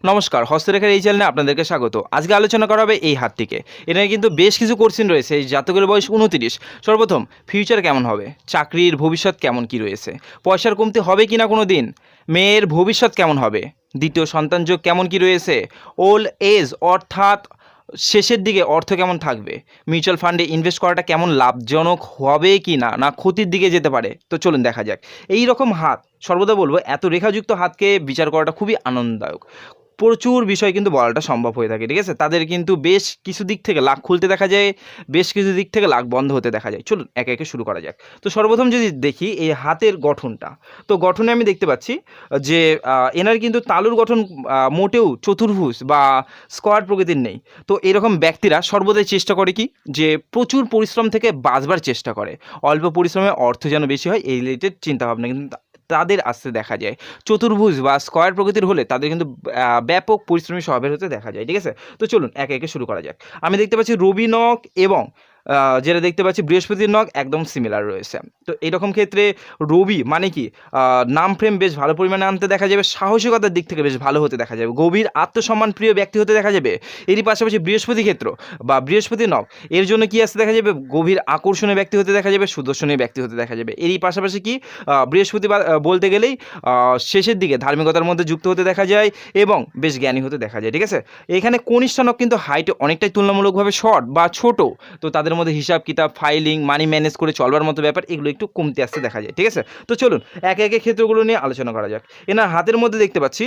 নমস্কার, হস্তরেখার এই চ্যানেলে আপনাদেরকে স্বাগত। আজকে আলোচনা করা হবে এই হাতটিকে। এখানে কিন্তু বেশ কিছু কোশ্চেন রয়েছে। এই জাতকের বয়স 29। সর্বপ্রথম ফিউচার কেমন হবে, চাকরির ভবিষ্যৎ কেমন কি রয়েছে, পয়সার কমতি হবে কি না কোনো দিন, মেয়ের ভবিষ্যৎ কেমন হবে, দ্বিতীয় সন্তান যোগ কেমন কি রয়েছে, ওল্ড এজ অর্থাৎ শেষের দিকে অর্থ কেমন থাকবে, মিউচুয়াল ফান্ডে ইনভেস্ট করাটা কেমন লাভজনক হবে কি না, না ক্ষতির দিকে যেতে পারে। তো চলুন দেখা যাক। এই রকম হাত সর্বদা বলবো, এত রেখাযুক্ত হাতকে বিচার করাটা খুবই আনন্দদায়ক। প্রচুর বিষয় কিন্তু বলাটা সম্ভব হয়ে থাকে, ঠিক আছে। তাদের কিন্তু বেশ কিছু দিক থেকে লাখ খুলতে দেখা যায়, বেশ কিছু দিক থেকে লাখ বন্ধ হতে দেখা যায়। চলুন একে একে শুরু করা যাক। তো সর্বপ্রথম যদি দেখি এই হাতের গঠনটা, তো গঠনে আমি দেখতে পাচ্ছি যে এনার কিন্তু তালুর গঠন মোটেও চতুর্ভুজ বা স্কোয়ার প্রকৃতির নেই। তো এরকম ব্যক্তিরা সর্বদাই চেষ্টা করে কি, যে প্রচুর পরিশ্রম থেকে বাঁচবার চেষ্টা করে, অল্প পরিশ্রমে অর্থ যেন বেশি হয়, এই রিলেটেড চিন্তাভাবনা কিন্তু তাদের আসতে দেখা যায়। চতুর্ভুজ বা স্কয়ার প্রকৃতির হলে তাদের কিন্তু ব্যাপক পরিশ্রমী স্বভাবের হতে দেখা যায়, ঠিক আছে। তো চলুন একে একে শুরু করা যাক। আমি দেখতে পাচ্ছি রবি নখ এবং যেটা দেখতে পাচ্ছি বৃহস্পতির নখ একদম সিমিলার রয়েছে। তো এরকম ক্ষেত্রে রবি মানে কি, নাম ফ্রেম বেশ ভালো পরিমাণে আনতে দেখা যাবে, সাহসিকতার দিক থেকে বেশ ভালো হতে দেখা যাবে, গভীর আত্মসম্মান প্রিয় ব্যক্তি হতে দেখা যাবে। এরই পাশাপাশি বৃহস্পতি ক্ষেত্র বা বৃহস্পতি নখ, এর জন্য কি আসতে দেখা যাবে, গভীর আকর্ষণীয় ব্যক্তি হতে দেখা যাবে, সুদর্শনীয় ব্যক্তি হতে দেখা যাবে। এরই পাশাপাশি কি বৃহস্পতিবার বলতে গেলেই শেষের দিকে ধার্মিকতার মধ্যে যুক্ত হতে দেখা যায় এবং বেশ জ্ঞানী হতে দেখা যায়, ঠিক আছে। এখানে কনিষ্ঠ নখ কিন্তু হাইটে অনেকটাই তুলনামূলকভাবে শর্ট বা ছোট। তো তাদের মধ্যে হিসাব কিতাব, ফাইলিং, মানি ম্যানেজ করে চলবার মতো ব্যাপার এগুলো একটু কমতে আসতে দেখা যায়, ঠিক আছে। তো চলুন একে একে ক্ষেত্রগুলো নিয়ে আলোচনা করা যাক। এনার হাতের মধ্যে দেখতে পাচ্ছি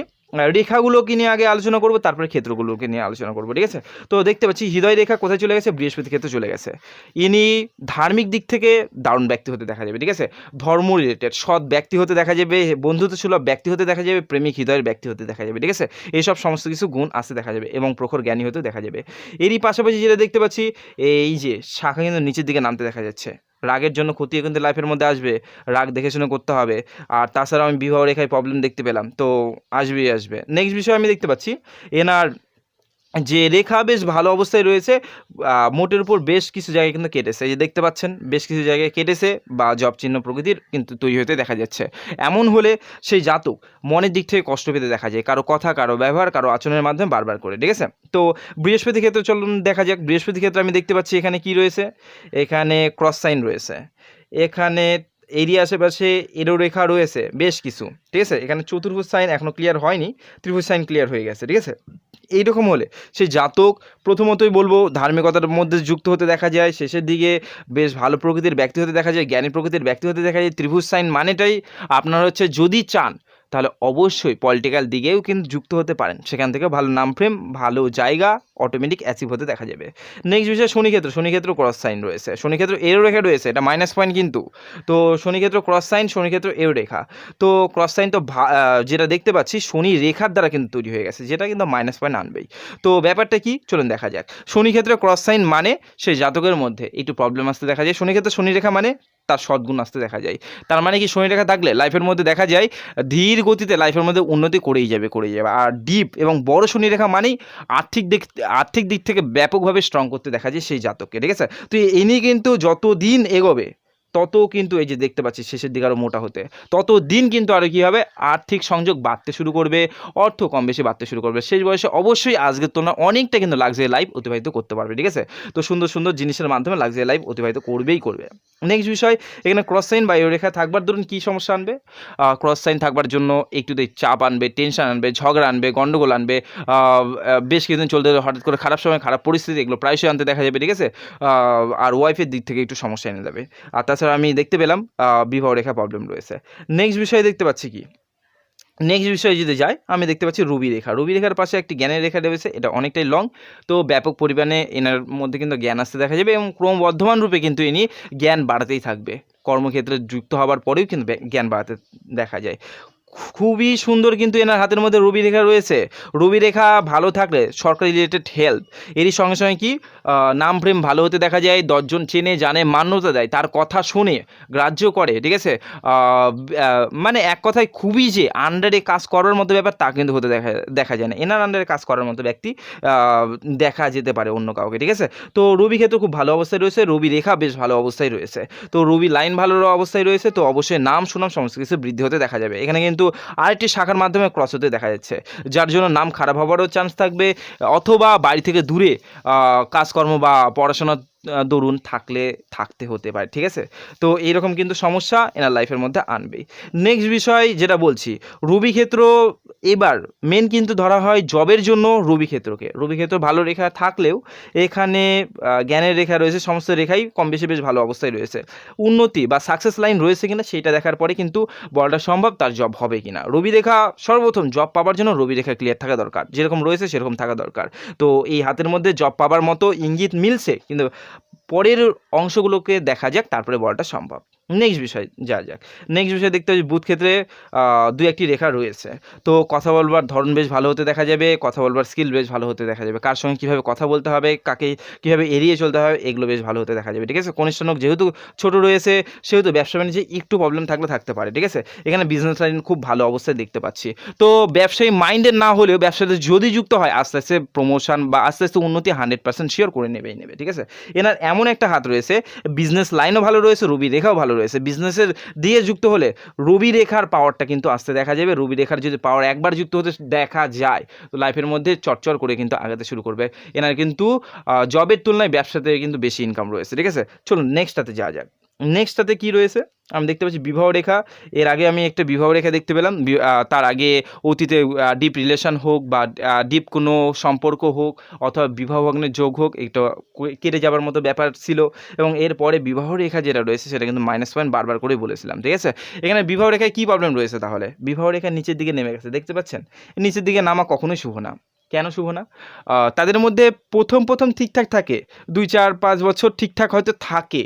রেখাগুলোকে নিয়ে আগে আলোচনা করবো, তারপরে ক্ষেত্রগুলোকে নিয়ে আলোচনা করবো, ঠিক আছে। তো দেখতে পাচ্ছি হৃদয় রেখা কোথায় চলে গেছে, বৃহস্পতি ক্ষেত্রে চলে গেছে। ইনি ধার্মিক দিক থেকে দারুণ ব্যক্তি হতে দেখা যাবে, ঠিক আছে। ধর্ম রিলেটেড সৎ ব্যক্তি হতে দেখা যাবে, বন্ধুত্ব সুলভ ব্যক্তি হতে দেখা যাবে, প্রেমিক হৃদয়ের ব্যক্তি হতে দেখা যাবে, ঠিক আছে। এইসব সমস্ত কিছু গুণ আসতে দেখা যাবে এবং প্রখর জ্ঞানী হতে দেখা যাবে। এরই পাশাপাশি যেটা দেখতে পাচ্ছি, এই যে শাখা কিন্তু নিচের দিকে নামতে দেখা যাচ্ছে। রাগের জন্য ক্ষতি কিন্তু লাইফের মধ্যে আসবে, রাগ দেখে শুনে করতে হবে। আর তাছাড়াও আমি বিবাহ রেখায় প্রবলেম দেখতে পেলাম, তো আসবেই আসবে। নেক্সট বিষয় আমি দেখতে পাচ্ছি এনার যে রেখা বেশ ভালো অবস্থায় রয়েছে, মোটের উপর বেশ কিছু জায়গায় কিন্তু কেটেছে, এই যে দেখতে পাচ্ছেন বেশ কিছু জায়গায় কেটেছে বা জব চিহ্ন প্রকৃতির কিন্তু তৈরি হতে দেখা যাচ্ছে। এমন হলে সেই জাতক মনের দিক থেকে কষ্ট পেতে দেখা যায়, কারো কথা, কারো ব্যবহার, কারো আচরণের মাধ্যমে বারবার করে, ঠিক আছে। তো বৃহস্পতি ক্ষেত্রে চলুন দেখা যাক। বৃহস্পতি ক্ষেত্রে আমি দেখতে পাচ্ছি এখানে কি রয়েছে, এখানে ক্রস সাইন রয়েছে, এখানে এরই আশেপাশে এরো রেখা রয়েছে বেশ কিছু, ঠিক আছে। এখানে চতুর্ভুজ সাইন এখনও ক্লিয়ার হয়নি, ত্রিভুজ সাইন ক্লিয়ার হয়ে গেছে, ঠিক আছে। এইরকম হলে সেই জাতক প্রথমতই বলবো ধার্মিকতার মধ্যে যুক্ত হতে দেখা যায়, শেষের দিকে বেশ ভালো প্রকৃতির ব্যক্তি হতে দেখা যায়, জ্ঞানী প্রকৃতির ব্যক্তি হতে দেখা যায়। ত্রিভুজ সাইন মানেটাই আপনার হচ্ছে, যদি চান তাহলে অবশ্যই পলিটিক্যাল দিকেও কিন্তু যুক্ত হতে পারেন, সেখান থেকে ভালো নাম ফ্রেম, ভালো জায়গা অটোমেটিক অ্যাচিভ হতে দেখা যাবে। নেক্সট বিষয় শনিক্ষেত্র। শনিক্ষেত্র ক্রস সাইন রয়েছে, শনিক্ষেত্র এরো রেখা রয়েছে, এটা মাইনাস পয়েন্ট কিন্তু। তো শনিক্ষেত্র ক্রস সাইন, শনিক্ষেত্র এরো রেখা। তো ক্রস সাইন তো যেটা দেখতে পাচ্ছি শনি রেখার দ্বারা কিন্তু তৈরি হয়ে গেছে, যেটা কিন্তু মাইনাস পয়েন্ট আনবেই। তো ব্যাপারটা কি চলুন দেখা যাক। শনিক্ষেত্রে ক্রস সাইন মানে সেই জাতকের মধ্যে একটু প্রবলেম আসতে দেখা যায়। শনিক্ষেত্রে শনি রেখা মানে তার সদ্গুণ আসতে দেখা যায়। তার মানে কি, শনি রেখা থাকলে লাইফের মধ্যে দেখা যায় ধীর গতিতে লাইফের মধ্যে উন্নতি করেই যাবে। আর ডিপ এবং বড় শনি রেখা মানেই আর্থিক দিক থেকে ব্যাপকভাবে স্ট্রং করতে দেখা যায় সেই জাতককে, ঠিক আছে। তো ইনি কিন্তু যত দিন এগোবে তত কিন্তু এই যে দেখতে পাচ্ছি শেষের দিকে আরও মোটা হতে, তত দিন কিন্তু আরও কী হবে, আর্থিক সংযোগ বাড়তে শুরু করবে, অর্থ কম বেশি বাড়তে শুরু করবে। শেষ বয়সে অবশ্যই আজকের তুলনায় অনেকটা কিন্তু লাক্সারি লাইফ অতিবাহিত করতে পারবে, ঠিক আছে। তো সুন্দর সুন্দর জিনিসের মাধ্যমে লাক্সারি লাইফ অতিবাহিত করবেই করবে। নেক্সট বিষয়, এখানে ক্রস সাইন বা রেখা থাকবার ধরুন কী সমস্যা আনবে, ক্রস সাইন থাকবার জন্য একটুতেই চাপ আনবে, টেনশন আনবে, ঝগড়া আনবে, গণ্ডগোল আনবে, বেশ কিছুদিন চলতে হঠাৎ করে খারাপ সময় খারাপ পরিস্থিতি এগুলো প্রায়শই আনতে দেখা যাবে, ঠিক আছে। আর ওয়াইফের দিক থেকে একটু সমস্যা এনে দেবে। আর তাছাড়া আমি দেখতে পেলাম বিবাহ রেখা প্রবলেম রয়েছে। নেক্সট বিষয়ে দেখতে পাচ্ছি কি, নেক্সট বিষয়ে যদি যাই, আমি দেখতে পাচ্ছি রবি রেখা। রবি রেখার পাশে একটি জ্ঞানের রেখা রয়েছে, এটা অনেকটাই লং। তো ব্যাপক পরিমাণে এনার মধ্যে কিন্তু জ্ঞান আসতে দেখা যাবে এবং ক্রমবর্ধমান রূপে কিন্তু ইনি জ্ঞান বাড়াতেই থাকবে। কর্মক্ষেত্রে যুক্ত হওয়ার পরেও কিন্তু জ্ঞান বাড়াতে দেখা যায়। খুবই সুন্দর কিন্তু এনার হাতের মধ্যে রবি রেখা রয়েছে। রবি রেখা ভালো থাকলে সরকারি রিলেটেড হেল্প, এরই সঙ্গে সঙ্গে কি নাম ফ্রেম ভালো হতে দেখা যায়, 10জন চেনে জানে মান্যতা দেয়, তার কথা শুনে গ্রাহ্য করে, ঠিক আছে। মানে এক কথায় খুবই যে আন্ডারে কাজ করার মতো ব্যাপার তা কিন্তু হতে দেখা যায় না। এনার আন্ডারে কাজ করার মতো ব্যক্তি দেখা যেতে পারে অন্য কাউকে, ঠিক আছে। তো রবি ক্ষেত্র খুব ভালো অবস্থায় রয়েছে, রবি রেখা বেশ ভালো অবস্থায় রয়েছে। তো রবি লাইন ভালো অবস্থায় রয়েছে, তো অবশ্যই নাম সুনাম সমস্ত কিছু বৃদ্ধি হতে দেখা যাবে। এখানে কিন্তু কিন্তু আরেকটি শাখার মাধ্যমে ক্রস হতে দেখা যাচ্ছে, যার জন্য নাম খারাপ হওয়ারও চান্স থাকবে, অথবা বাড়ি থেকে দূরে কাজকর্ম বা পড়াশোনা দরুন থাকতে হতে পারে, ঠিক আছে। তো এইরকম কিন্তু সমস্যা এনার লাইফের মধ্যে আনবেই। নেক্সট বিষয় যেটা বলছি, রবি ক্ষেত্র এবার মেন কিন্তু ধরা হয় জবের জন্য রবি ক্ষেত্র ভালো রেখা থাকলেও এখানে জ্ঞানের রেখা রয়েছে, সমস্ত রেখাই কম বেশি বেশ ভালো অবস্থায় রয়েছে। উন্নতি বা সাকসেস লাইন রয়েছে কিনা সেটা দেখার পরে কিন্তু বলাটা সম্ভব তার জব হবে কিনা। রবি রেখা সর্বপ্রথম জব পাওয়ার জন্য রবি রেখা ক্লিয়ার থাকা দরকার, যেরকম রয়েছে সেরকম থাকা দরকার। তো এই হাতের মধ্যে জব পাওয়ার মতো ইঙ্গিত মিলছে, কিন্তু পরের অংশগুলোকে দেখা যাক, তারপরে বলাটা সম্ভব। নেক্সট বিষয় নেক্সট বিষয় দেখতে পাচ্ছি বুধ ক্ষেত্রে দু একটি রেখা রয়েছে। তো কথা বলবার ধরন বেশ ভালো হতে দেখা যাবে, কথা বলবার স্কিল বেশ ভালো হতে দেখা যাবে, কার সঙ্গে কীভাবে কথা বলতে হবে, কাকে কীভাবে এড়িয়ে চলতে হবে, এগুলো বেশ ভালো হতে দেখা যাবে, ঠিক আছে। কনিষ্ঠনক যেহেতু ছোট রয়েছে সেহেতু ব্যবসা বাণিজ্যে একটু প্রবলেম থাকতে পারে, ঠিক আছে। এখানে বিজনেস লাইন খুব ভালো অবস্থায় দেখতে পাচ্ছি। তো ব্যবসায়ী মাইন্ডের না হলেও ব্যবসাতে যদি যুক্ত হয় আস্তে আস্তে প্রমোশন বা আস্তে আস্তে উন্নতি 100% শিওর করে নেবে, ঠিক আছে। এনার এমন একটা হাত রয়েছে, বিজনেস লাইনও ভালো রয়েছে, রবি রেখাও ভালো রয়েছে। বিজনেসের দিয়ে যুক্ত হলে রবি রেখার পাওয়ারটা কিন্তু আসতে দেখা যাবে। রবি রেখার যদি পাওয়ার একবার যুক্ত হতে দেখা যায় তো লাইফের মধ্যে চটচর করে কিন্তু আগাতে শুরু করবে। এনার কিন্তু জবের তুলনায় ব্যবসাতে কিন্তু বেশি ইনকাম রয়েছে, ঠিক আছে। চলুন নেক্সটটাতে যাওয়া যাক। নেক্সটটাতে কি রয়েছে আমি দেখতে পাচ্ছি বিবাহ রেখা। এর আগে আমি একটা বিবাহ রেখা দেখতে পেলাম, তার আগে অতীতে ডিপ রিলেশন হোক বা ডিপ কোনো সম্পর্ক হোক অথবা বিবাহ ভগ্নের যোগ হোক, এটা কেটে যাবার মতো ব্যাপার ছিল। এবং এরপরে বিবাহ রেখা যেটা রয়েছে সেটা কিন্তু মাইনাস পয়েন্ট বারবার করে বলেছিলাম, ঠিক আছে। এখানে বিবাহ রেখায় কী প্রবলেম রয়েছে তাহলে? বিবাহ রেখা নিচের দিকে নেমে গেছে, দেখতে পাচ্ছেন। নিচের দিকে নামা কখনোই শুভ না। কেন শুভ না? তাদের মধ্যে প্রথম ঠিকঠাক থাকে, 2-4-5 বছর ঠিকঠাক হয়তো থাকে,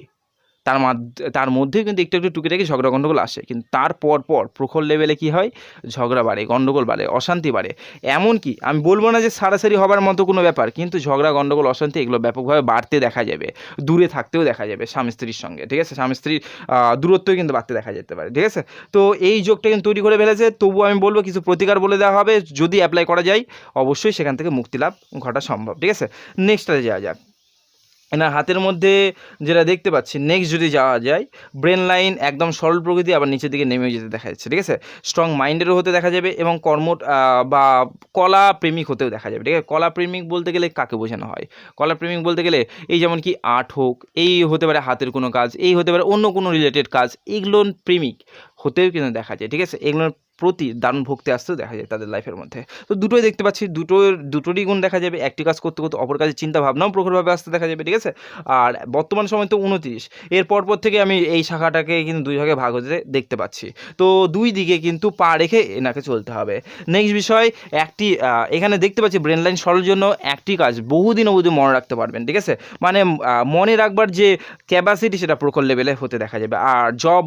তার মধ্যেও কিন্তু একটু টুকিটাকি ঝগড়া গণ্ডগোল আসে, কিন্তু তারপর প্রখর লেভেলে কী হয়, ঝগড়া বাড়ে, গণ্ডগোল বাড়ে, অশান্তি বাড়ে। এমনকি আমি বলবো না যে সারাসারি হবার মতো কোনো ব্যাপার, কিন্তু ঝগড়া গণ্ডগোল অশান্তি এগুলো ব্যাপকভাবে বাড়তে দেখা যাবে, দূরে থাকতেও দেখা যাবে স্বামী স্ত্রীর সঙ্গে, ঠিক আছে। স্বামী স্ত্রীর দূরত্বও কিন্তু বাড়তে দেখা যেতে পারে, ঠিক আছে। তো এই যোগটা কিন্তু তৈরি করে ফেলেছে। তবুও আমি বলবো কিছু প্রতিকার বলে দেওয়া হবে, যদি অ্যাপ্লাই করা যায় অবশ্যই সেখান থেকে মুক্তি লাভ ঘটা সম্ভব, ঠিক আছে। নেক্সটটাতে যাওয়া যাক। এনার হাতের মধ্যে যেটা দেখতে পাচ্ছি, নেক্সট যদি যাওয়া যায়, ব্রেন লাইন একদম সরল প্রকৃতি, আবার নিচের দিকে নেমে যেতে দেখা যাচ্ছে, ঠিক আছে। স্ট্রং মাইন্ডেরও হতে দেখা যাবে এবং বা কলা প্রেমিক হতেও দেখা যাবে, ঠিক আছে। কলা প্রেমিক বলতে গেলে কাকে বোঝানো হয়? কলা প্রেমিক বলতে গেলে এই যেমন কি আর্ট হোক, এই হতে পারে হাতের কোনো কাজ, এই হতে পারে অন্য কোনো রিলেটেড কাজ, এগুলো প্রেমিক হতেও কিন্তু দেখা যায়, ঠিক আছে। এগুলোর প্রতি দারুণ ভক্তি আসতেও দেখা যায় তাদের লাইফের মধ্যে। তো দুটোই দেখতে পাচ্ছি, দুটোরই গুণ দেখা যাবে। একটি কাজ করতে করতে অপর কাজের চিন্তা ভাবনাও প্রখরভাবে আসতে দেখা যাবে, ঠিক আছে। আর বর্তমান সময় তো 29, এর পরপর থেকে আমি এই শাখাটাকে কিন্তু দুই ভাগে ভাগ হতে দেখতে পাচ্ছি। তো দুই দিকে কিন্তু পা রেখে এনাকে চলতে হবে। নেক্সট বিষয়, এখানে দেখতে পাচ্ছি ব্রেন লাইন সরল জন্য একটি কাজ বহুদিন অবধি মনে রাখতে পারবেন, ঠিক আছে। মানে মনে রাখবার যে ক্যাপাসিটি সেটা প্রখর লেভেলে হতে দেখা যাবে। আর জব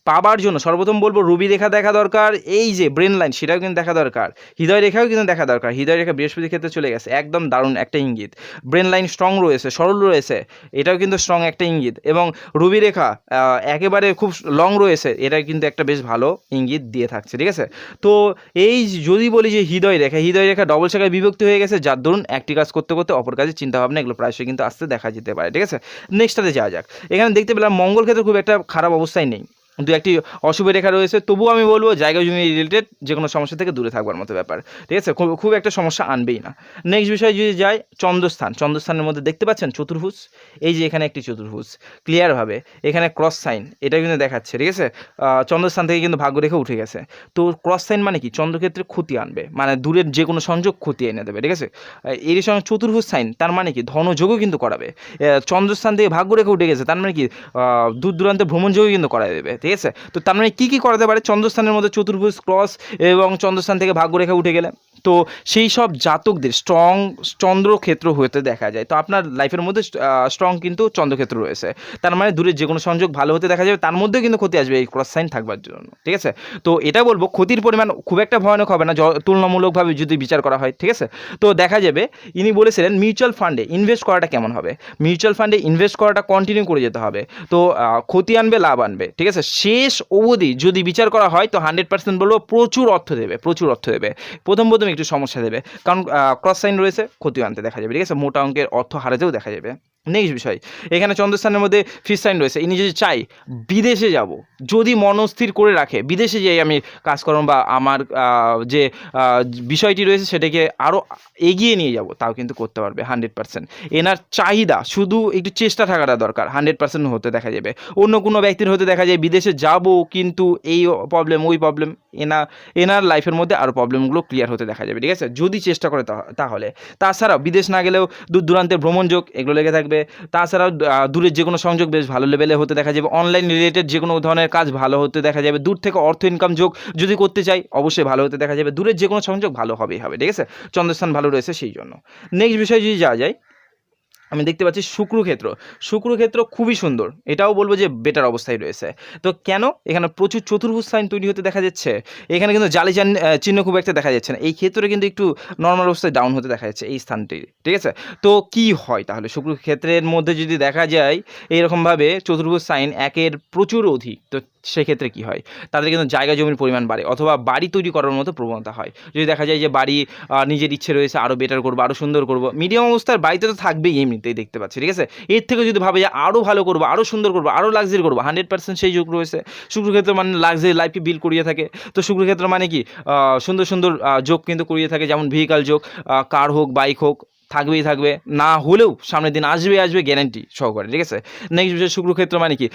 পাবার জন্য সর্বপ্রথম বলবো রবি রেখা দেখা দরকার, এই যে ব্রেন লাইন সেটাও কিন্তু দেখা দরকার, হৃদয় রেখাও কিন্তু দেখা দরকার। হৃদয় রেখা বৃহস্পতির ক্ষেত্রে চলে গেছে, একদম দারুণ একটা ইঙ্গিত। ব্রেন লাইন স্ট্রং রয়েছে, সরল রয়েছে, এটাও কিন্তু স্ট্রং একটা ইঙ্গিত। এবং রবি রেখা একেবারে খুব লং রয়েছে, এটা কিন্তু একটা বেশ ভালো ইঙ্গিত দিয়ে থাকছে, ঠিক আছে। তো এই যদি বলি যে হৃদয় রেখা ডবল শাখায় বিভক্তি হয়ে গেছে, যার দরুন একটি কাজ করতে করতে অপর কাজের চিন্তাভাবনা এগুলো প্রায়শই কিন্তু আসতে দেখা যেতে পারে, ঠিক আছে। নেক্সটটাতে যাওয়া যাক। এখানে দেখতে পেলাম মঙ্গল ক্ষেত্রে খুব একটা খারাপ অবস্থায় নেই, দু একটি অশুভ রেখা রয়েছে। তবুও আমি বলবো জায়গা জমি রিলেটেড যে কোনো সমস্যা থেকে দূরে থাকবার মতো ব্যাপার, ঠিক আছে। খুব একটা সমস্যা আনবেই না। নেক্সট বিষয় যদি যাই, চন্দ্রস্থানের মধ্যে দেখতে পাচ্ছেন চতুর্ভুজ, এই যে এখানে একটি চতুর্ভুজ ক্লিয়ারভাবে, এখানে ক্রস সাইন এটা কিন্তু দেখাচ্ছে, ঠিক আছে। চন্দ্রস্থান থেকে কিন্তু ভাগ্যরেখা উঠে গেছে। তো ক্রস সাইন মানে কি? চন্দ্রক্ষেত্রে ক্ষতি আনবে, মানে দূরের যে কোনো সংযোগ ক্ষতি এনে দেবে, ঠিক আছে। এর সঙ্গে চতুর্ভুজ সাইন তার মানে কি? ধনযোগও কিন্তু করাবে। চন্দ্রস্থান থেকে ভাগ্যরেখা উঠে গেছে, তার মানে কি? দূর দূরান্তে ভ্রমণযোগও কিন্তু করা দেবে, ঠিক আছে। তো তার মানে কী করাতে পারে? চন্দ্রস্থানের মধ্যে চতুর্ভুজ, ক্রস এবং চন্দ্রস্থান থেকে ভাগ্যরেখা উঠে গেলে তো সেই সব জাতকদের স্ট্রং চন্দ্রক্ষেত্র হতে দেখা যায়। তো আপনার লাইফের মধ্যে স্ট্রং কিন্তু চন্দ্রক্ষেত্র রয়েছে, তার মানে দূরের যে কোনো সংযোগ ভালো হতে দেখা যাবে, তার মধ্যেও কিন্তু ক্ষতি আসবে এই ক্রস সাইন থাকবার জন্য, ঠিক আছে। তো এটা বলবো ক্ষতির পরিমাণ খুব একটা ভয়ানক হবে না তুলনামূলকভাবে যদি বিচার করা হয়, ঠিক আছে। তো দেখা যাবে ইনি বলেছিলেন মিউচুয়াল ফান্ডে ইনভেস্ট করাটা কেমন হবে। মিউচুয়াল ফান্ডে ইনভেস্ট করাটা কন্টিনিউ করে যেতে হবে। তো ক্ষতি আনবে লাভ আনবে, ঠিক আছে। শেষ অবধি যদি বিচার করা হয় তো 100% বলবো প্রচুর অর্থ দেবে। প্রথম একটু সমস্যা দেবে, কারণ ক্রস সাইন রয়েছে, ক্ষতি আনতে দেখা যাবে, ঠিক আছে। মোটা অঙ্কের অর্থ হারাতেও দেখা যাবে। নেক্সট বিষয়, এখানে চন্দ্রস্থানের মধ্যে ফিস সাইন রয়েছে। ইনি যদি চাই বিদেশে যাব, যদি মনস্থির করে রাখে বিদেশে যাই আমি কাজকর্ম বা আমার যে বিষয়টি রয়েছে সেটাকে আরও এগিয়ে নিয়ে যাব, তাও কিন্তু করতে পারবে 100%। এনার চাহিদা শুধু একটু চেষ্টা থাকাটা দরকার, 100% হতে দেখা যাবে। অন্য কোনো ব্যক্তির হতে দেখা যায় বিদেশে যাব কিন্তু এই প্রবলেম ওই প্রবলেম, এনার লাইফের মধ্যে আরও প্রবলেমগুলো ক্লিয়ার হতে দেখা যাবে, ঠিক আছে, যদি চেষ্টা করে তাহলে। তাছাড়াও বিদেশ না গেলেও দূর দূরান্তের ভ্রমণ যোগ এগুলো লেগে থাকবে। তাছাড়াও দূরের যে কোনো সংযোগ বেশ ভালো লেভেলে হতে দেখা যাবে। অনলাইন রিলেটেড যে কোনো ধরনের কাজ ভালো হতে দেখা যাবে। দূর থেকে অর্থ ইনকাম যোগ যদি করতে চাই অবশ্যই ভালো হতে দেখা যাবে। দূরের যে কোনো সংযোগ ভালো হবেই হবে, ঠিক আছে, চন্দ্রস্থান ভালো রয়েছে সেই জন্য। নেক্সট বিষয় যদি যাওয়া যায়, আমি দেখতে পাচ্ছি শুক্রক্ষেত্র। শুক্রক্ষেত্র খুবই সুন্দর, এটাও বলবো যে বেটার অবস্থায় রয়েছে। তো কেন এখানে প্রচুর চতুর্ভুজ সাইন তৈরি হতে দেখা যাচ্ছে, এখানে কিন্তু জালি চিহ্ন খুব একটা দেখা যাচ্ছে না। এই ক্ষেত্রে কিন্তু একটু নর্মাল অবস্থায় ডাউন হতে দেখা যাচ্ছে এই স্থানটি, ঠিক আছে। তো কি হয় তাহলে শুক্রক্ষেত্রের মধ্যে যদি দেখা যায় এইরকমভাবে চতুর্ভুজ সাইন একের প্রচুর অধিক, তো সেক্ষেত্রে কী হয়, তাদের কিন্তু জায়গা জমির পরিমাণ বাড়ে অথবা বাড়ি তৈরি করার মতো প্রবণতা হয়। যদি দেখা যায় যে বাড়ি নিজের ইচ্ছে রয়েছে আরও বেটার করবো, আরও সুন্দর করবো, মিডিয়াম অবস্থার বাড়িতে তো থাকবেই এমনিতেই দেখতে পাচ্ছি, ঠিক আছে। এর থেকে যদি ভাবে যে আরও ভালো করবো, আরও সুন্দর করবো, আরও লাক্সারি করবো, 100% সেই যোগ রয়েছে। শুক্রক্ষেত্র মানে লাক্সারি লাইফকে বিল্ড করিয়ে থাকে। তো শুক্রক্ষেত্র মানে কি সুন্দর সুন্দর যোগ কিন্তু করিয়ে থাকে, যেমন ভেহিকাল যোগ, কার হোক বাইক হোক, থাকবেই থাকবে, না হলেও সামনের দিন আসবে গ্যারান্টি সহকারে, ঠিক আছে। নেক্সট বিষয়, শুক্রক্ষেত্র মানে কি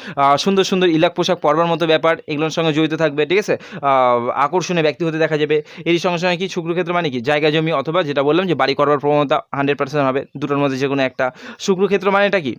সুন্দর সুন্দর ইলাক পোশাক পরবার মতো ব্যাপার এগুলোর সঙ্গে জড়িত থাকবে, ঠিক আছে। আকর্ষণীয় ব্যক্তি হতে দেখা যাবে। এরই সঙ্গে সঙ্গে কি শুক্রক্ষেত্র মানে কি জায়গা জমি অথবা যেটা বললাম যে বাড়ি করবার প্রবণতা 100% হবে, দুটোর মধ্যে যে কোনো একটা। শুক্রক্ষেত্র মানেটা কি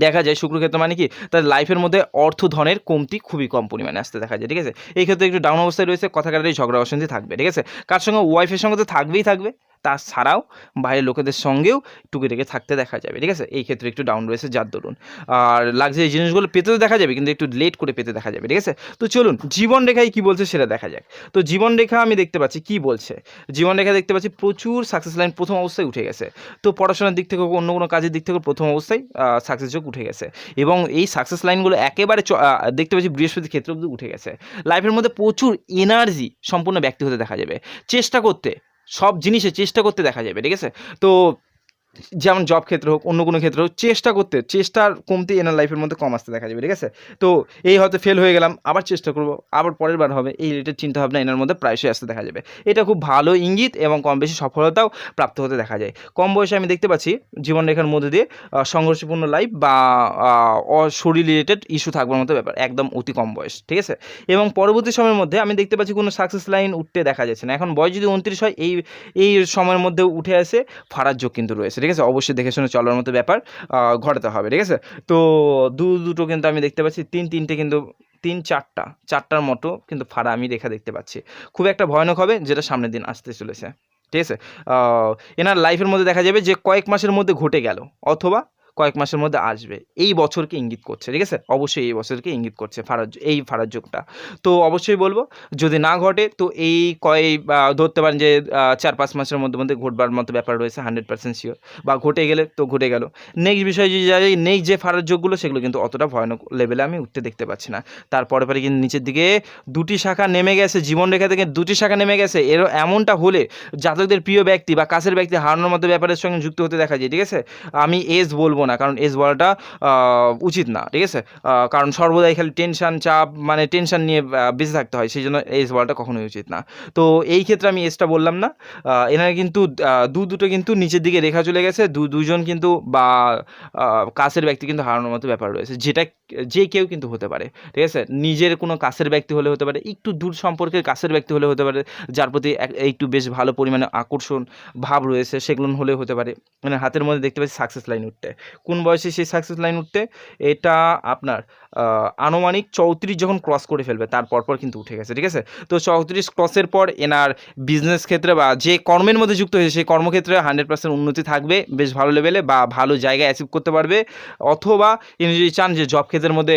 দেখা যায়, শুক্রক্ষেত্র মানে কি তার লাইফের মধ্যে অর্থ ধনের কমতি খুবই কম পরিমাণে আসতে দেখা যায়, ঠিক আছে। এই ক্ষেত্রে একটু ডাউন অবস্থায় রয়েছে, কথা কাটারি ঝগড়া অশান্তি থাকবে, ঠিক আছে। কার সঙ্গে ওয়াইফের সঙ্গে তো থাকবেই থাকবে, তাছাড়াও বাইরের লোকেদের সঙ্গেও টুকিটাকি থাকতে দেখা যাবে, ঠিক আছে। এই ক্ষেত্রে একটু ডাউন রয়েছে যার দরুন। আর লাক্সারি জিনিসগুলো পেতে তো দেখা যাবে কিন্তু একটু লেট করে পেতে দেখা যাবে, ঠিক আছে। তো চলুন জীবন রেখায় কী বলছে সেটা দেখা যাক। তো জীবন রেখা আমি দেখতে পাচ্ছি কি বলছে, জীবন রেখা দেখতে পাচ্ছি প্রচুর সাকসেস লাইন প্রথম অবস্থায় উঠে গেছে। তো পড়াশোনার দিক থেকে অন্য কোনো কাজের দিক থেকে প্রথম অবস্থায় সাকসেস যোগ উঠে গেছে এবং এই সাকসেস লাইনগুলো একেবারে দেখতে পাচ্ছি বৃহস্পতির ক্ষেত্রে অবধি উঠে গেছে। লাইফের মধ্যে প্রচুর এনার্জি সম্পূর্ণ ব্যক্তি হতে দেখা যাবে, চেষ্টা করতে সব জিনিসে চেষ্টা করতে দেখা যাবে, ঠিক আছে। তো যেমন জব ক্ষেত্রে হোক অন্য কোনো ক্ষেত্রে হোক চেষ্টা করতে, চেষ্টার কমতি এনার লাইফের মধ্যে কম আসতে দেখা যাবে, ঠিক আছে। তো এই হয়তো ফেল হয়ে গেলাম, আবার চেষ্টা করব, আবার পরের বার হবে, এই রিলেটেড চিন্তাভাবনা এনার মধ্যে প্রায়শই আসতে দেখা যাবে। এটা খুব ভালো ইঙ্গিত এবং কম বেশি সফলতাও প্রাপ্ত হতে দেখা যায়। কম বয়সে আমি দেখতে পাচ্ছি জীবনরেখার মধ্যে দিয়ে সংঘর্ষপূর্ণ লাইফ বা শরীর রিলেটেড ইস্যু থাকবার মতো ব্যাপার, একদম অতি কম বয়স, ঠিক আছে। এবং পরবর্তী সময়ের মধ্যে আমি দেখতে পাচ্ছি কোনো সাকসেস লাইন উঠতে দেখা যাচ্ছে না। এখন বয়স যদি 29 হয়, এই সময়ের মধ্যে উঠে আসে ফারার যোগ কিন্তু রয়েছে, ঠিক আছে। অবশ্যই দেখে শুনে চলার মতো ব্যাপার ঘটাতে হবে, ঠিক আছে। তো দুটো কিন্তু আমি দেখতে পাচ্ছি তিনটে কিন্তু চারটার মতো কিন্তু ফাড়া আমি রেখা দেখতে পাচ্ছি। খুব একটা ভয়ানক হবে যেটা সামনের দিন আসতে চলেছে, ঠিক আছে। এনার লাইফের মধ্যে দেখা যাবে যে কয়েক মাসের মধ্যে ঘটে গেল অথবা কয়েক মাসের মধ্যে আসবে, এই বছরকে ইঙ্গিত করছে, ঠিক আছে। অবশ্যই এই বছরকে ইঙ্গিত করছে এই ফারার যোগটা। তো অবশ্যই বলবো যদি না ঘটে তো এই ধরতে পারেন যে 4-5 মাসের মধ্যে ঘটবার মতো ব্যাপার রয়েছে, 100% শিওর। বা ঘটে গেলে তো ঘটে গেল। নেক্সট বিষয় যে যাই নেক্সট যে ফারার যোগগুলো সেগুলো কিন্তু অতটা ভয়ানক লেভেলে আমি উঠতে দেখতে পাচ্ছি না। তারপরে কিন্তু নিচের দিকে দুটি শাখা নেমে গেছে, জীবনরেখা থেকে দুটি শাখা নেমে গেছে। এমনটা হলে জাতকদের প্রিয় ব্যক্তি বা কাছের ব্যক্তি হারানোর মতো ব্যাপারের সঙ্গে যুক্ত হতে দেখা যায়, ঠিক আছে। আমি এজ বলবো না, কারণ এজ বলাটা উচিত না, ঠিক আছে। কারণ সর্বদাই খালি টেনশন নিয়ে বেঁচে থাকতে হয়, সেই জন্য এজ বলাটা কখনোই উচিত না। তো এই ক্ষেত্রে আমি এজটা বললাম না। এনারা কিন্তু দুটো কিন্তু নিচের দিকে রেখা চলে গেছে, দুজন কিন্তু বা কাছের ব্যক্তি কিন্তু হারানোর মতো ব্যাপার রয়েছে, যেটা যে কেউ কিন্তু হতে পারে, ঠিক আছে। নিজের কোনো কাছের ব্যক্তি হলে হতে পারে, একটু দূর সম্পর্কের কাছের ব্যক্তি হলে হতে পারে, যার প্রতি একটু বেশ ভালো পরিমাণে আকর্ষণ ভাব রয়েছে, সেগুলো হলেও হতে পারে। মানে হাতের মধ্যে দেখতে পাচ্ছি সাকসেস লাইন উঠতে। কোন বয়সে সেই সাকসেস লাইন উঠতে, এটা আপনার আনুমানিক 34 যখন ক্রস করে ফেলবে তার পরপর কিন্তু উঠে গেছে, ঠিক আছে। তো 34 ক্রসের পর এনার বিজনেস ক্ষেত্রে বা যে কর্মের মধ্যে যুক্ত হয়েছে সেই কর্মক্ষেত্রে 100% উন্নতি থাকবে, বেশ ভালো লেভেলে বা ভালো জায়গায় অ্যাচিভ করতে পারবে। অথবা ইনি যদি চান যে জব ক্ষেত্রের মধ্যে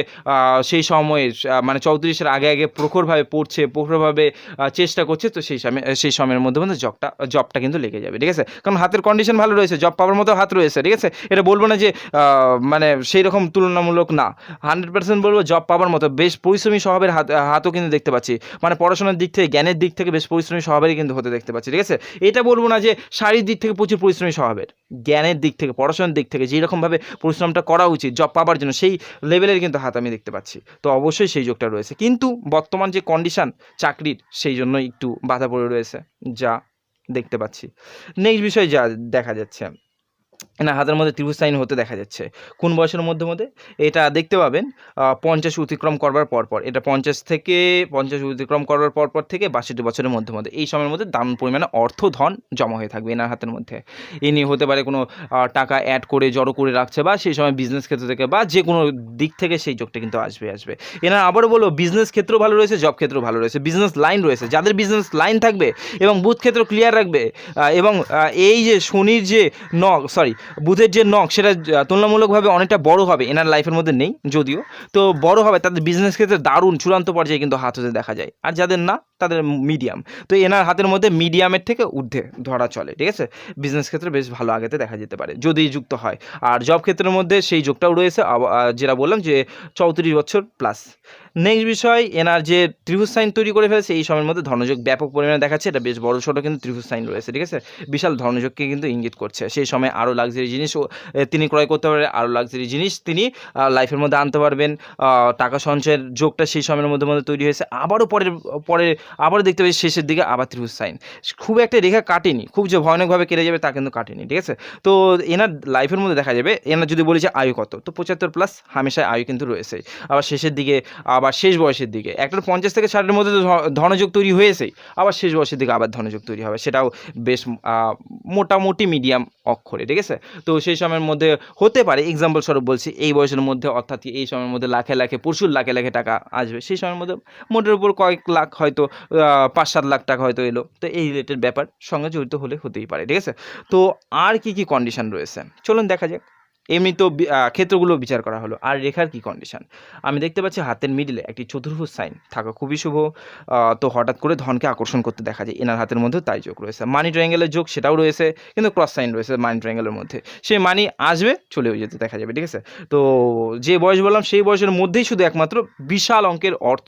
সেই সময়ে মানে 34-এর আগে প্রখরভাবে চেষ্টা করছে, তো সেই সময়ের মধ্যে জবটা কিন্তু লেগে যাবে, ঠিক আছে। কারণ হাতের কন্ডিশন ভালো রয়েছে, জব পাওয়ার মতো হাত রয়েছে, ঠিক আছে। এটা বলবো না যে মানে সেই রকম তুলনামূলক না, 100% বলবো জব পাওয়ার মতো। বেশ পরিশ্রমী স্বভাবের হাতও কিন্তু দেখতে পাচ্ছি, মানে পড়াশোনার দিক থেকে জ্ঞানের দিক থেকে বেশ পরিশ্রমী স্বভাবেরই কিন্তু হতে দেখতে পাচ্ছি, ঠিক আছে। এটা বলবো না যে শারীরিক দিক থেকে প্রচুর পরিশ্রমী স্বভাবের, জ্ঞানের দিক থেকে, পড়াশোনার দিক থেকে যেই রকমভাবে পরিশ্রমটা করা উচিত জব পাওয়ার জন্য, সেই লেভেলের কিন্তু হাত আমি দেখতে পাচ্ছি। তো অবশ্যই সেই যোগটা রয়েছে, কিন্তু বর্তমান যে কন্ডিশান চাকরির, সেই জন্য একটু বাধা পড়ে রয়েছে, যা দেখতে পাচ্ছি। নেক্সট বিষয় যা দেখা যাচ্ছে, না হাতের মধ্যে ত্রিভুজ সাইন হতে দেখা যাচ্ছে কোন বয়সের মধ্যে এটা দেখতে পাবেন 50 অতিক্রম করবার পরপর। এটা 50 অতিক্রম করবার পরপর থেকে 62 বছরের মধ্যে এই সময়ের মধ্যে দারুণ পরিমাণে অর্থ ধন জমা হয়ে থাকবে এনার হাতের মধ্যে। এ নিয়ে হতে পারে কোনো টাকা অ্যাড করে জড়ো করে রাখছে, বা সেই সময় বিজনেস ক্ষেত্র থেকে বা যে কোনো দিক থেকে সেই যোগটা কিন্তু আসবে। এনার আবারও বলবো, বিজনেস ক্ষেত্র ভালো রয়েছে, জব ক্ষেত্র ভালো রয়েছে, বিজনেস লাইন রয়েছে, যাদের বিজনেস লাইন থাকবে এবং বুথ ক্ষেত্র ক্লিয়ার রাখবে, এবং এই যে শনির যে বুধের যে নখ, সেটা তুলনামূলকভাবে অনেকটা বড় হবে, এনার লাইফের মধ্যে নেই যদিও, তো বড় হবে, তাদের বিজনেস ক্ষেত্রে দারুণ চূড়ান্ত পর্যায়ে কিন্তু হাত হতে দেখা যায়। আর যাদের না, তাদের মিডিয়াম। তো এনার হাতের মধ্যে মিডিয়ামের থেকে ঊর্ধ্বে ধরা চলে, ঠিক আছে। বিজনেস ক্ষেত্রে বেশ ভালো আগেতে দেখা যেতে পারে যদি যুক্ত হয়। আর জব ক্ষেত্রের মধ্যে সেই যোগটাও রয়েছে, যেটা বললাম যে 34 বছর প্লাস। নেক্সট বিষয়, এনার যে ত্রিভুজ সাইন তৈরি করে ফেলেছে এই সময়ের মধ্যে ধনযোগ ব্যাপক পরিমাণে দেখাচ্ছে। এটা বেশ বড় ছোটো কিন্তু ত্রিভুজ সাইন রয়েছে, ঠিক আছে, বিশাল ধনযোগকে কিন্তু ইঙ্গিত করছে। সেই সময় আরও লাক্সারি জিনিসও তিনি ক্রয় করতে পারবেন, আরও লাক্সারি জিনিস তিনি লাইফের মধ্যে আনতে পারবেন। টাকা সঞ্চয়ের যোগটা সেই সময়ের মধ্যে তৈরি হয়েছে। আবারও আবারও দেখতে পাচ্ছি শেষের দিকে আবার ত্রিভুজ সাইন, খুব একটা রেখা কাটেনি, খুব যে ভয়ানকভাবে কেটে যাবে তা কিন্তু কাটেনি, ঠিক আছে। তো এনার লাইফের মধ্যে দেখা যাবে, এনার যদি বলি যে আয়ু কত, তো 75 প্লাস হামেশায় আয়ু কিন্তু রয়েছে। আবার শেষের দিকে, আবার শেষ বয়সের দিকে একটা 50 থেকে 60-এর মধ্যে তো ধনযোগ তৈরি হয়েছেই, আবার শেষ বয়সের দিকে আবার ধনযোগ তৈরি হবে, সেটাও বেশ মোটামুটি মিডিয়াম অক্ষরে, ঠিক আছে। তো সেই সময়ের মধ্যে হতে পারে, এক্সাম্পল স্বরূপ বলছি, এই বয়সের মধ্যে, অর্থাৎ এই সময়ের মধ্যে লাখে প্রচুর লাখে টাকা আসবে। সেই সময়ের মধ্যে মোটের উপর কয়েক লাখ, হয়তো 5-7 লাখ টাকা হয়তো এলো, তো এই রিলেটেড ব্যাপার সঙ্গে জড়িত হলে হতেই পারে, ঠিক আছে। তো আর কি কন্ডিশন রয়েছে চলুন দেখা যাক। এমনি তো ক্ষেত্রগুলো বিচার করা হলো, আর রেখার কি কন্ডিশন। আমি দেখতে পাচ্ছি হাতের মিডিলে একটি চতুর্ভুজ সাইন থাকা খুবই শুভ। তো হঠাৎ করে ধনকে আকর্ষণ করতে দেখা যায়, এনার হাতের মধ্যেও তাই যোগ রয়েছে। মানি ট্রায়াঙ্গেলের যোগ সেটাও রয়েছে, কিন্তু ক্রস সাইন রয়েছে মানি ট্রায়াঙ্গেলের মধ্যে, সেই মানি আসবে চলেও যেতে দেখা যাবে, ঠিক আছে। তো যে বয়স বললাম সেই বয়সের মধ্যেই শুধু একমাত্র বিশাল অঙ্কের অর্থ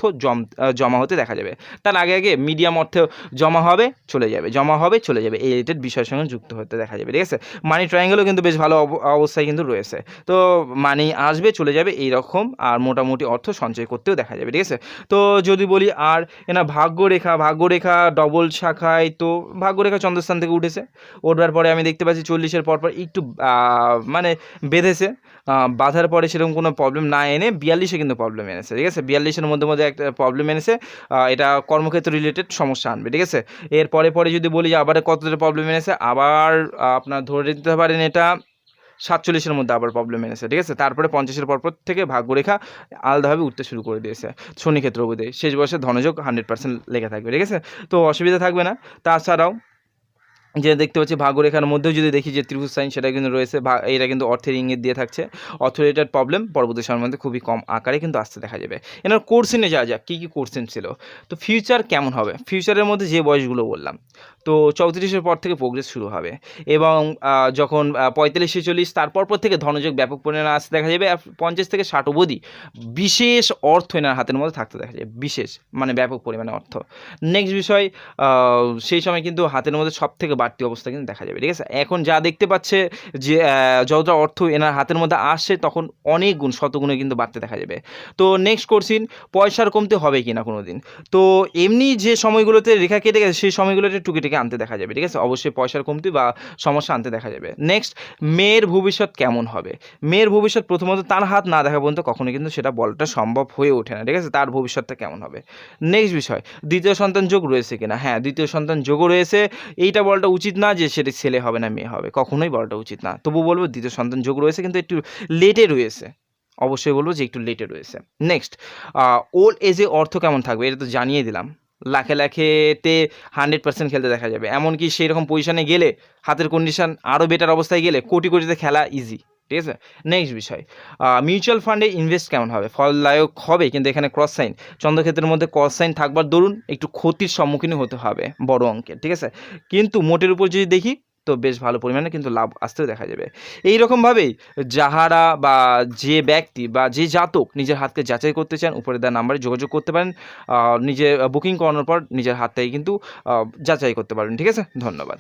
জমা হতে দেখা যাবে। তার আগে মিডিয়াম অর্থে জমা হবে চলে যাবে, এই রিলেটেড বিষয়ের সঙ্গে যুক্ত হতে দেখা যাবে, ঠিক আছে। মানি ট্রায়াঙ্গেলও কিন্তু বেশ ভালো অবস্থায় কিন্তু রয়েছে। তো মানি আসবে চলে যাবে এই রকম, আর মোটামুটি অর্থ সঞ্চয় করতেও দেখা যাবে, ঠিক আছে। তো যদি বলি আর এনা ভাগ্যরেখা ডবল শাখায়, তো ভাগ্যরেখা চন্দ্রস্থান থেকে উঠেছে, ওঠার পরে আমি দেখতে পাচ্ছি 40-এর পরপর একটু মানে বেঁধেছে, বাঁধার পরে সেরকম কোনো প্রবলেম না এনে 42-এ কিন্তু প্রবলেম এনেছে, ঠিক আছে। 42-এর মধ্যে একটা প্রবলেম এনেছে, এটা কর্মক্ষেত্র রিলেটেড সমস্যা আনবে, ঠিক আছে। এর পরে যদি বলি যে আবার কতটা প্রবলেম এনেছে, আবার আপনার ধরে নিতে পারেন এটা 47-এর মধ্যে আবার প্রবলেম এনেছে, ঠিক আছে। তারপরে 50-এর পরপর থেকে ভাগ্যরেখা আলাদাভাবে উঠতে শুরু করে দিয়েছে শনি ক্ষেত্র অবধি। শেষ বয়সে ধনযোগ 100% লেগে থাকবে, ঠিক আছে। তো অসুবিধা থাকবে না। তাছাড়াও যে দেখতে পাচ্ছি ভাগ্যরেখার মধ্যেও যদি দেখি যে ত্রিভুজ সাইন, সেটা কিন্তু রয়েছে, এটা কিন্তু অর্থের ইঙ্গিত দিয়ে থাকছে। অর্থ রিলেটেড প্রবলেম পরবর্তী সময়ের মধ্যে খুবই কম আকারে কিন্তু আসতে দেখা যাবে। এনার কোর্সিনে যাওয়া যাক, কী কোর্সিন ছিল। তো ফিউচার কেমন হবে, ফিউচারের মধ্যে যে বয়সগুলো বললাম, তো 34-এর পর থেকে প্রোগ্রেস শুরু হবে, এবং যখন 45-46 তারপর থেকে ধনযোগ ব্যাপক পরিমাণে আসতে দেখা যাবে। 50 থেকে 60 অবধি বিশেষ অর্থ এনার হাতের মধ্যে থাকতে দেখা যায়, বিশেষ মানে ব্যাপক পরিমাণে অর্থ। নেক্সট বিষয়, সেই সময় কিন্তু হাতের মধ্যে সব থেকে বাড়তি অবস্থা কিন্তু দেখা যাবে, ঠিক আছে। এখন যা দেখতে পাচ্ছে যে যতটা অর্থ এনার হাতের মধ্যে আসছে, তখন অনেক গুণ, শতগুণে কিন্তু বাড়তে দেখা যাবে। তো নেক্সট কোর্সিন, পয়সার কমতে হবে কি না কোনো দিন। তো এমনি যে সময়গুলোতে রেখা কেটে গেছে সেই সময়গুলোতে টুকিটাকি আনতে দেখা যাবে, ঠিক আছে। অবশ্যই পয়সার কমতি বা সমস্যা আনতে দেখা যাবে। নেক্সট, মেয়ের ভবিষ্যৎ কেমন হবে। মেয়ের ভবিষ্যৎ প্রথমত তার হাত না দেখা পর্যন্ত কখনো কিন্তু সেটা বলাটা সম্ভব হয়ে ওঠে না, ঠিক আছে, তার ভবিষ্যৎটা কেমন হবে। নেক্সট বিষয়, দ্বিতীয় সন্তান যোগ রয়েছে কিনা। হ্যাঁ, দ্বিতীয় সন্তান যোগও রয়েছে। এইটা বলাটা উচিত না যে সেটা ছেলে হবে না মেয়ে হবে, কখনোই বলাটা উচিত না। তবু বলবো দ্বিতীয় সন্তান যোগ রয়েছে, কিন্তু একটু লেটে রয়েছে, অবশ্যই বলবো যে একটু লেটে রয়েছে। নেক্সট, ওল্ড এজে অর্থ কেমন থাকবে, এটা তো জানিয়ে দিলাম। লাখেতে 100% খেলতে দেখা যাবে, এমনকি সেই রকম পজিশনে গেলে, হাতের কন্ডিশন আরও বেটার অবস্থায় গেলে কোটিতে খেলা ইজি, ঠিক আছে। নেক্সট বিষয়, মিউচুয়াল ফান্ডে ইনভেস্ট কেমন হবে, ফলদায়ক হবে, কিন্তু এখানে ক্রস সাইন, চন্দ্রক্ষেত্রের মধ্যে ক্রস সাইন থাকবার দরুন একটু ক্ষতির সম্মুখীন হতে হবে বড় অঙ্কের, ঠিক আছে। কিন্তু মোটের উপর যদি দেখি, তো বেশ ভালো পরিমাণে কিন্তু লাভ আসতেও দেখা যাবে। এই রকমভাবেই যাহারা বা যে ব্যক্তি বা যে জাতক নিজের হাতকে যাচাই করতে চান, উপরে দেওয়া নাম্বারে যোগাযোগ করতে পারেন। নিজে বুকিং করানোর পর নিজের হাতটাই কিন্তু যাচাই করতে পারবেন, ঠিক আছে। ধন্যবাদ।